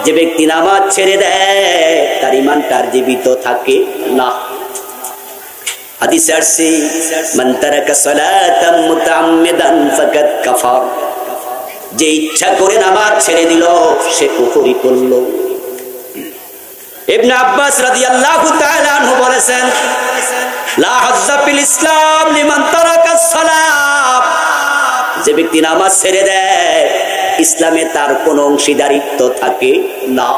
যে ব্যক্তি নামাজ ছেড়ে দেয় তার ঈমানটা জীবিত থাকে না। হাদিসে আসছে মান তারাকা সালাতাম মুতাআম্মিদান ফাকাদ কাফার, যে ইচ্ছা করে নামাজ ছেড়ে দিল সে কুফরি করল। ইবনে আব্বাস রাদিয়াল্লাহু তাআলা আনহু বলেছেন লা হাজ্জা ফিল ইসলাম লিমান তারাকা সালাত, যে ব্যক্তি নামাজ ছেড়ে দেয় ইসলামে তার কোনো অংশীদারিত্ব থাকে না।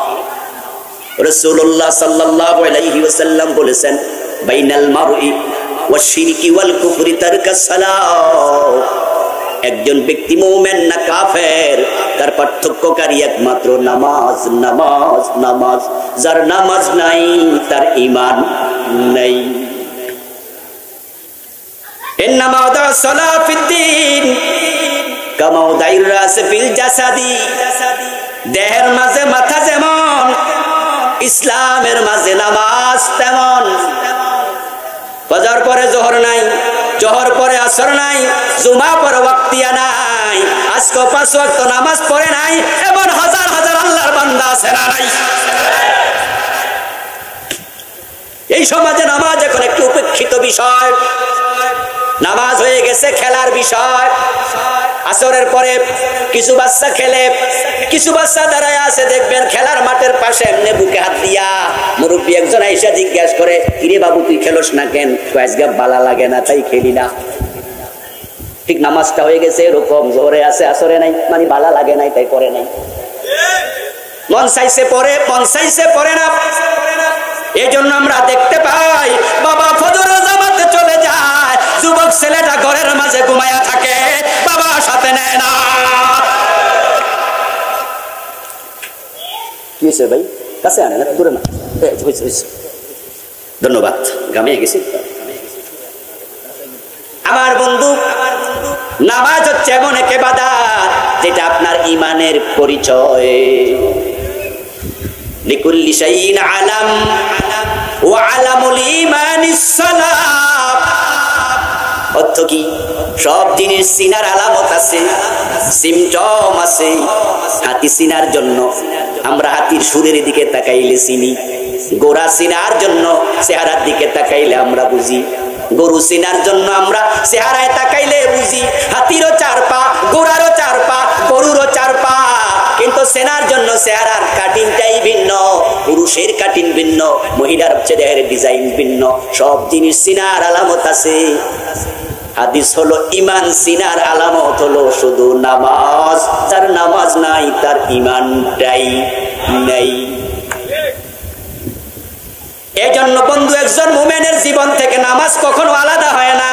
রাসূলুল্লাহ সাল্লাল্লাহু আলাইহি ওয়াসাল্লাম বলেছেন বাইনাল মারই ওয়াশ শিরকি ওয়াল কুফরি তারকাস সালাত, একজন ব্যক্তি মুমিন না কাফের তার পার্থক্যকারী একমাত্র নামাজ, নামাজ, নামাজ। যার নামাজ নাই তার ঈমান নাই। ইন্নামা ওয়াদা সালাত ফিদ্দীন কামা ওয়াদাইর রাস ফিল জাসাদি, দেহের মাঝে মাথা যেমন ইসলামের মাঝে নামাজ তেমন। ফজর পরে জোহর নাই, জোহর পরে আসর নাই, জুমা পরে ওয়াক্তিয়া নাই, আজকে 5 ওয়াক্ত নামাজ পড়ে নাই, এমন হাজার হাজার আল্লাহর বান্দা আছে না নাই? এই সমাজে নামাজ এখন একটি উপেক্ষিত বিষয়, নামাজ হয়ে গেছে খেলার বিষয়। আসরের পরে কিছু বাচ্চা খেলে, কিছু বাচ্চা দাঁড়ায় আছে দেখবেন খেলার মাঠের পাশে এমনি বুকে হাত দিয়া মুরব্বী একজন আইসা জিজ্ঞাসা করে কিরে বাবু তুই খেলোস না কেন? আজকে ভালো লাগে না তাই খেলি না। ঠিক নামাজটা হয়ে গেছে এরকম, জোরে আছে আসরে নাই, মানে ভালো লাগে নাই তাই করে নাই। মন চাইছে পরে, মন চাইছে পরে না। এই জন্য আমরা দেখতে পাই বাবা ফজরের জামাতে চলে যায়, যুবক ছেলেটা ঘরের মাঝে ঘুমায়া থাকে, বাবা সাথে নেয় না। কি হয়েছে ভাই? কাছে আনে না, দূরে না। ধন্যবাদ, গামিয়ে গেছি। আমার বন্ধু, নামাজ হচ্ছে এমন এক ইবাদত যেটা আপনার ঈমানের পরিচয়। লিকুল্লি শাইইন আলাম ওয়া আলামুল ঈমানিস সালাত, অর্থ কি? সব জিনিস চিনার আলামত আছে, সিমটম আছে। হাতি চিনার জন্য আমরা হাতির সুরের দিকে তাকাইলে চিনি, গোরা চিনার জন্য চেহারার দিকে তাকাইলে আমরা বুঝি, গরু চিনার জন্য আমরা চেহারায় তাকাইলে বুঝি। হাতিরও 4 পা, গোরারও 4 পা, গরুরও 4 পা, কিন্তু চেনার জন্য চেহারার কাটিংটাই ভিন্ন, পুরুষের কাটিং ভিন্ন, মহিলার চেহারার ডিজাইন ভিন্ন। সব জিনিস চিনার আলামত আছে। হাদিস হলো ঈমান চিনার আলামত হলো শুধু নামাজ। যার নামাজ নাই তার ঈমানটাই নাই। এজন্য বন্ধু, একজন মুমিনের জীবন থেকে নামাজ কখনো আলাদা হয় না।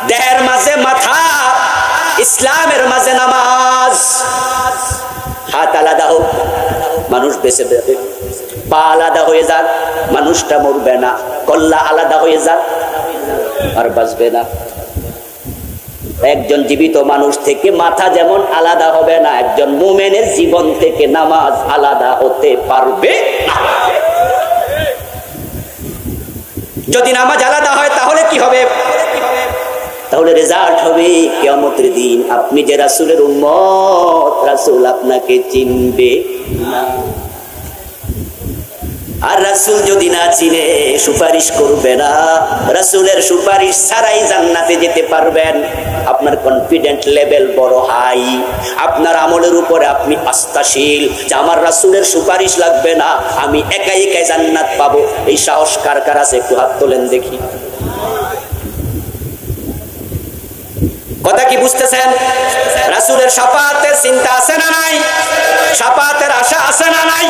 দেহের মাঝে মাথা, ইসলামের মাঝে নামাজ। হাত আলাদা হোক, মানুষ বেঁচে যাবে। পা আলাদা হয়ে যাক, মানুষটা মরবে না। কল্লা আলাদা হয়ে যাক, আর বাঁচবে না। একজন জীবিত মানুষ থেকে মাথা যেমন আলাদা হবে না, একজন মুমিনের জীবন থেকে নামাজ আলাদা হতে পারবে না। যদি নামাজ আলাদা হয় তাহলে কি হবে? তাহলে রেজাল্ট হবে কিয়ামতের দিন আপনি যে রাসূলের উম্মত, রাসূল আপনাকে চিনবে না। আর রাসূল যদি না চিনে সুপারিশ করবে না। রাসূলের সুপারিশ ছাড়াই জান্নাতে যেতে পারবেন। আপনার কনফিডেন্ট লেভেল বড় হাই, আপনার আমলের উপরে আপনি আস্থাশীল যে আমার রাসূলের সুপারিশ লাগবে না, আমি একাই একাই জান্নাত পাবো। এই সাহস কার কার আছে? একটু হাত তোলেন দেখি। কথা কি বুঝতেছেন? রাসূলের শাফাআতের চিন্তা আছে না নাই? শাফাআতের আশা আছে না নাই?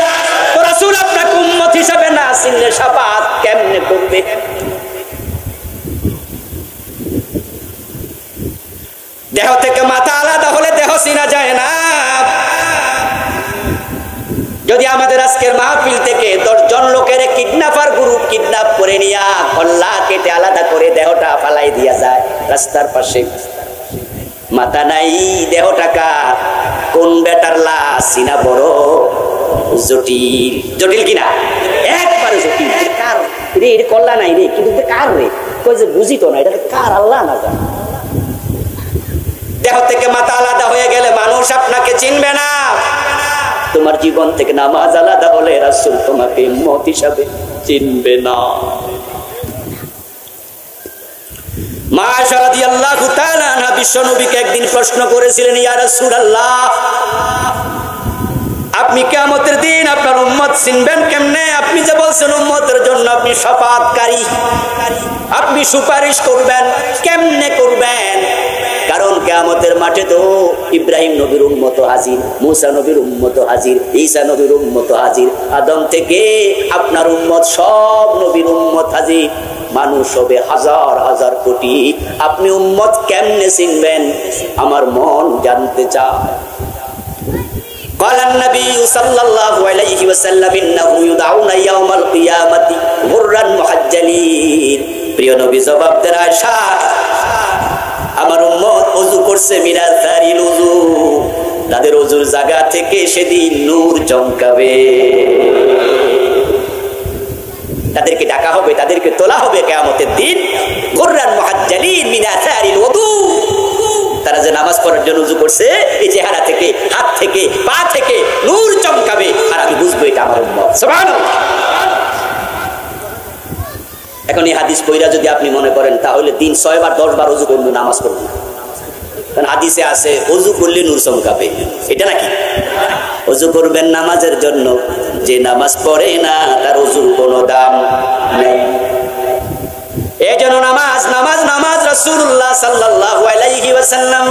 তো রাসূল আপনাকে উম্মত হিসেবে না চিনলে শাফাআত কেমনে করবে? দেহ থেকে মাথা আলাদা হলে দেহ চিনা যায় না। যদি আমাদের আজকের মাহফিল থেকে 10 জন লোকের কিডন্যাপার গ্রুপ কিডন্যাপ করে নিয়া গলা কেটে আলাদা করে দেহটা ফালাই দিয়া যায় রাস্তার পাশে, মাথা নাই দেহ টাকা, কোন বেটার লাশ চিনা বড় জটিল। জটিল কিনা? একবারে জটিল। কার রে? এটা কল্লা নাই রে, কিন্তু কার রে? কই যে বুঝি তো না, এটা কার আল্লাহ না জানে। দেহ থেকে মাথা আলাদা হয়ে গেলে মানুষ আপনাকে চিনবে না। তোমার জীবন থেকে নামাজ আলাদা হলে রাসূল তোমাকে উম্মত হিসাবে চিনবে না। মা আয়েশা রাদিয়াল্লাহু তাআলা আনহা বিশ্বনবীকে একদিন প্রশ্ন করেছিলেন, ইয়া রাসূলুল্লাহ, আপনি কিয়ামতের দিন আপনার উম্মত চিনবেন কেমনে? আপনি যে বলছেন উম্মতের জন্য আপনি শাফাআতকারী, আপনি সুপারিশ করবেন, কেমনে করবেন? কারণ কিয়ামতের মাঠে তো ইব্রাহিম নবীর উম্মত হাজির, মুসা নবীর উম্মত হাজির, ঈসা নবীর উম্মত হাজির, আদম থেকে আপনার উম্মত সব নবীর উম্মত হাজির। মানুষ হবে হাজার হাজার কোটি, আপনি উম্মত কেমনে চিনবেন? আমার মন জানতে চায়। قال النبي صلى الله عليه وسلم انه يدعون يوم القيامه غرا محجلين। প্রিয় নবী জবাব দেন, আয়েশা, আমার উম্মত ওযু করছে মিনাল তারিল ওযু, তাদের ওযুর জায়গা থেকে সেদিন নূর চমকাবে। তাদেরকে ডাকা হবে, তাদেরকে তোলা হবে কিয়ামতের দিন গুররান মুহাজ্জালিন মিন আসারিল ওযু। তারা যে নামাজ পড়ার জন্য ওযু করছে, এই চেহারা থেকে, হাত থেকে, পা থেকে নূর চমকাবে, আর আমি বুঝবো এটা আমার উম্মত। সুবহানাল্লাহ। এখন এই হাদিস পড়া যদি আপনি মনে করেন তাহলে দিন 6 বার 10 বার ওযু করলে নামাজ পড়ব না, কারণ হাদিসে আছে ওযু করলে নূর চমকাবে, এটা নাকি? ওযু করবেন নামাজের জন্য, যে নামাজ পড়ে না তার ওযুর কোনো দাম নেই। এই জন্য নামাজ নামাজ নামাজ। রাসূলুল্লাহ সাল্লাল্লাহু আলাইহি ওয়াসাল্লাম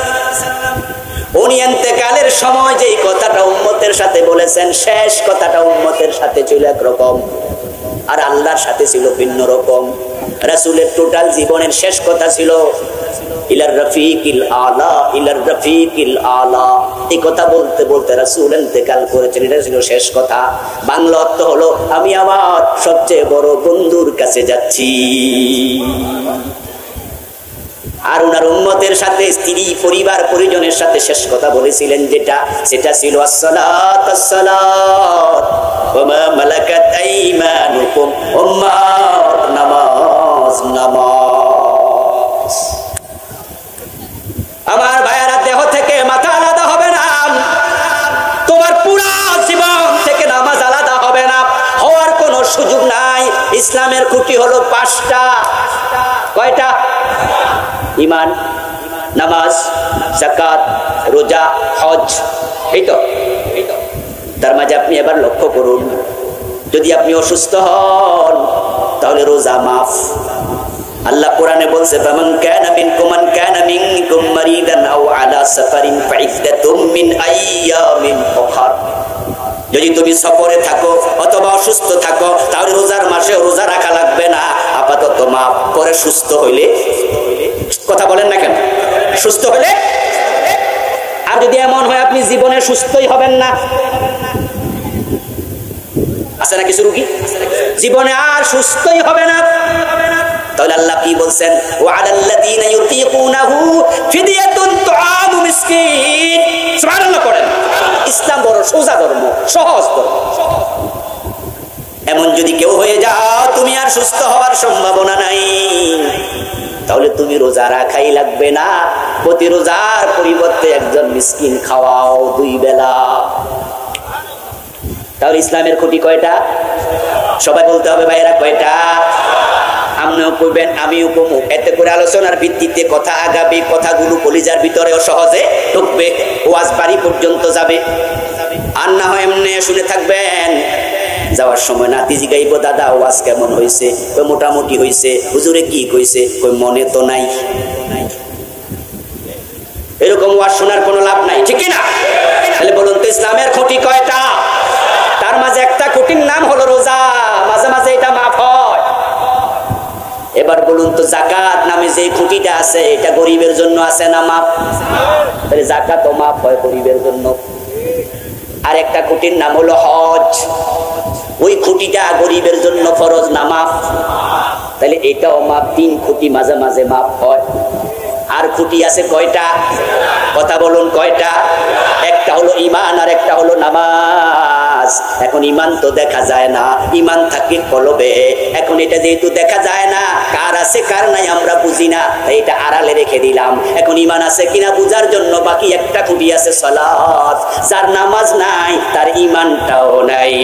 উনি ইন্তেকালের সময় যেই কথাটা উম্মতের সাথে বলেছেন, শেষ কথাটা উম্মতের সাথে ছিল একরকম আর আল্লাহর সাথে ছিল ভিন্ন রকম। রাসূলের টোটাল জীবনের শেষ কথা ছিল ইলার রফিকিল আলা, ইলার রফিকিল আলা। এই কথা বলতে বলতে রাসূল ইন্তেকাল করেছেন, এটা ছিল শেষ কথা। বাংলা অর্থ হলো আমি আমার সবচেয়ে বড় বন্ধুর কাছে যাচ্ছি। আর উনার উম্মতের সাথে, স্ত্রী পরিবার পরিজনের সাথে শেষ কথা বলেছিলেন যেটা, সেটা ছিল আসসালাত আসসালাত ওয়া মা মালাকাত আইমানুকুম, উম্মাত নামাজ নামাজ। আমার ভাইয়েরা, দেহ থেকে মাথা আলাদা হবে না, তোমার পুরা জীবন থেকে নামাজ আলাদা হবে না, হওয়ার কোনো সুযোগ নাই। ইসলামের খুঁটি হলো 5টা। কয়টা? ঈমান, নামাজ, যাকাত, রোজা, হজ। এই তো। তার মাঝে আপনি এবার লক্ষ্য করুন, যদি আপনি অসুস্থ হন তাহলে রোজা মাফ। আল্লাহ কোরআনে বলছে, ফামান কানা মিনকুম মান কানা মিনকুম মারিদান আও আলা সাফারিন ফাইদ্দাতুম মিন আইয়ামিন উখর। যদি তুমি সফরে থাকো অথবা অসুস্থ থাকো তাহলে রোজার মাসে রোজা রাখা লাগবে না, আপাতত মাফ। পরে সুস্থ হইলে, কথা বলেন না কেন, সুস্থ হলে। আর যদি এমন হয় আপনি জীবনে সুস্থই হবেন না, আছে না কিছু রোগী জীবনে আর সুস্থই হবে না, তাহলে আল্লাহ কি বলছেন, ওয়া আলাল্লাযীনা ইউতিকুনাহু ফিদিয়াতুন তুআমু মিসকিন। সুবহানাল্লাহ পড়েন। ইসলাম বড় সোজা ধর্ম, সহজ ধর্ম। এমন যদি কেউ হয়ে যাও তুমি আর সুস্থ হওয়ার সম্ভাবনা নাই, তাহলে তুমি রোজা রাখাই লাগবে না, প্রতি রোজার পরিবর্তে একজন মিসকিন খাওয়াও 2 বেলা। তাহলে ইসলামের খুঁটি কয়টা? সবাই বলতে হবে ভাইরা, কয়টা? আপনিও করবেন, আমিও কমু। এতে করে আলোচনার ভিত্তিতে কথা আগাবে, কথাগুলো কলিজার ভিতরেও সহজে ঢুকবে, ওয়াজ বাড়ি পর্যন্ত যাবে। আর না হয় এমনি শুনে থাকবেন, যাওয়ার সময় নাতি জিগাইব, দাদা ওয়াজ কেমন হয়েছে? মোটামুটি হয়েছে। হুজুরে কি কইছে? কই মনে তো নাই। এরকম ওয়াজ শোনার কোনো লাভ নাই, ঠিক না? তাহলে বলুন তো ইসলামের খুঁটি কয়টা? তার মাঝে একটা খুঁটির নাম হলো রোজা, মাঝে মাঝে এটা মাফ হয়। এবার বলুন তো যাকাত নামে যে খুঁটিটা আছে এটা গরিবের জন্য আছে না মাফ? তাহলে যাকাতও মাফ হয় গরিবের জন্য। আর একটা খুঁটির নাম হলো হজ, ওই খুঁটিটা গরিবের জন্য ফরজ না মাফ? তাহলে এটাও মাফ। 3 খুঁটি মাঝে মাঝে মাফ হয়। আর খুঁটি আছে কয়টা? কথা বলুন কয়টা? একটা হলো ঈমান আর একটা হলো নামাজ। নামাজ। এখন ইমান তো দেখা যায় না, ইমান থাকে কলবে। এখন এটা যেহেতু দেখা যায় না, কার আছে কার নাই আমরা বুঝি না, তাই এটা আড়ালে রেখে দিলাম। এখন ইমান আছে কিনা বুঝার জন্য বাকি একটা খুবই আছে, সালাত। যার নামাজ নাই তার ইমানটাও নাই।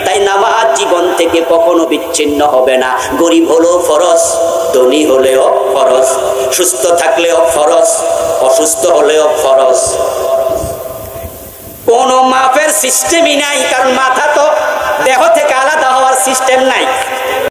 তাই নামাজ জীবন থেকে কখনো বিচ্ছিন্ন হবে না। গরিব হলেও ফরজ, ধনী হলেও ফরজ, সুস্থ থাকলেও ফরজ, অসুস্থ হলেও ফরজ। কোনো মাপের সিস্টেমই নাই, কারণ মাথা তো দেহ থেকে আলাদা হওয়ার সিস্টেম নাই।